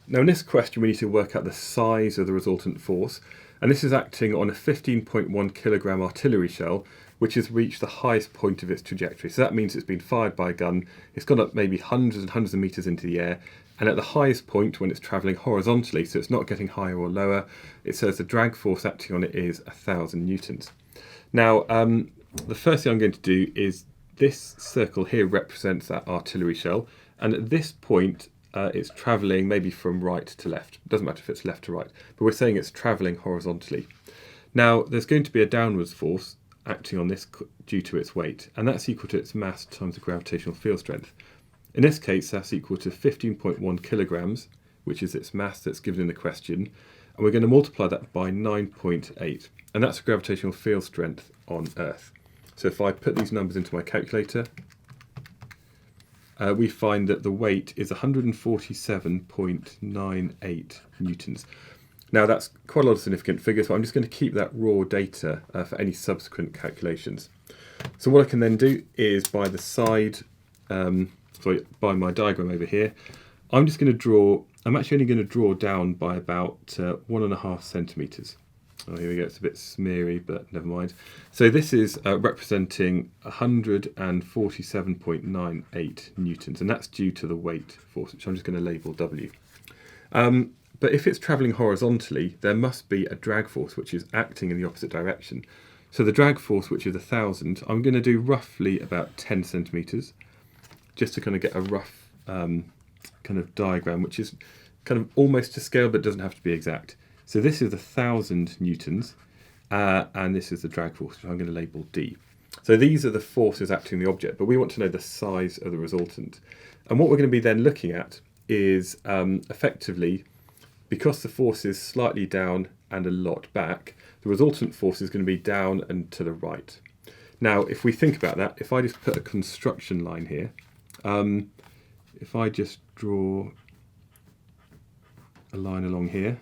Now in this question we need to work out the size of the resultant force, and this is acting on a 15.1 kilogram artillery shell which has reached the highest point of its trajectory. So that means it's been fired by a gun, it's gone up maybe hundreds and hundreds of meters into the air, and at the highest point when it's travelling horizontally, so it's not getting higher or lower, it says the drag force acting on it is 1,000 newtons. Now the first thing I'm going to do is, this circle here represents that artillery shell, and at this point it's travelling maybe from right to left. It doesn't matter if it's left to right, but we're saying it's travelling horizontally. Now there's going to be a downwards force acting on this due to its weight, and that's equal to its mass times the gravitational field strength. In this case that's equal to 15.1 kilograms, which is its mass that's given in the question, and we're going to multiply that by 9.8, and that's the gravitational field strength on Earth. So if I put these numbers into my calculator, we find that the weight is 147.98 newtons. Now that's quite a lot of significant figures, but I'm just going to keep that raw data for any subsequent calculations. So what I can then do is by the side, by my diagram over here, I'm actually only going to draw down by about 1.5 centimetres. Oh, here we go, it's a bit smeary, but never mind. So this is representing 147.98 newtons, and that's due to the weight force, which I'm just going to label W. But if it's travelling horizontally, there must be a drag force which is acting in the opposite direction. So the drag force, which is 1,000, I'm going to do roughly about 10 centimetres, just to kind of get a rough kind of diagram, which is kind of almost to scale, but doesn't have to be exact. So this is 1,000 newtons, and this is the drag force, which I'm going to label D. So these are the forces acting on the object, but we want to know the size of the resultant. And what we're going to be then looking at is effectively, because the force is slightly down and a lot back, the resultant force is going to be down and to the right. Now, if we think about that, if I just put a construction line here, if I just draw a line along here,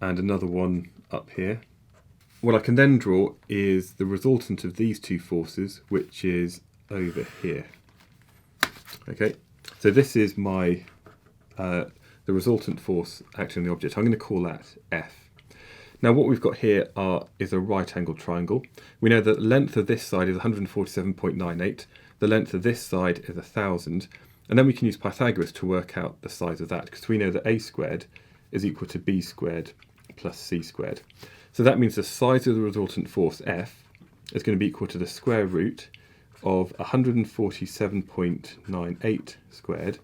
and another one up here, what I can then draw is the resultant of these two forces, which is over here. Okay, so this is my the resultant force acting on the object. I'm going to call that F. Now what we've got here is a right angled triangle. We know that the length of this side is 147.98, the length of this side is 1,000, and then we can use Pythagoras to work out the size of that, because we know that A squared is equal to B squared plus C squared. So that means the size of the resultant force F is going to be equal to the square root of 147.98 squared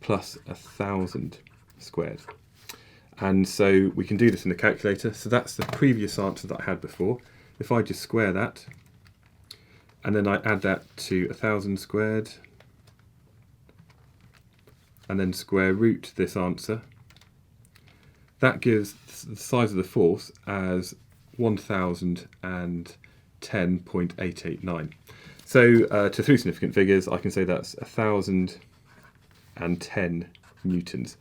plus 1,000 squared. And so we can do this in the calculator. So that's the previous answer that I had before. If I just square that, and then I add that to 1,000 squared, and then square root this answer, that gives the size of the force as 1,010.889. So to three significant figures, I can say that's 1,010 newtons.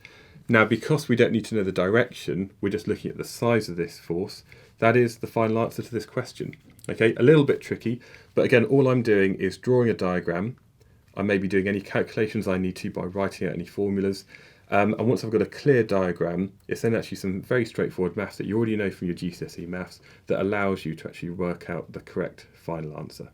Now, because we don't need to know the direction, we're just looking at the size of this force. That is the final answer to this question. Okay, a little bit tricky, but again, all I'm doing is drawing a diagram. I may be doing any calculations I need to by writing out any formulas. And once I've got a clear diagram, it's then actually some very straightforward maths that you already know from your GCSE maths that allows you to actually work out the correct final answer.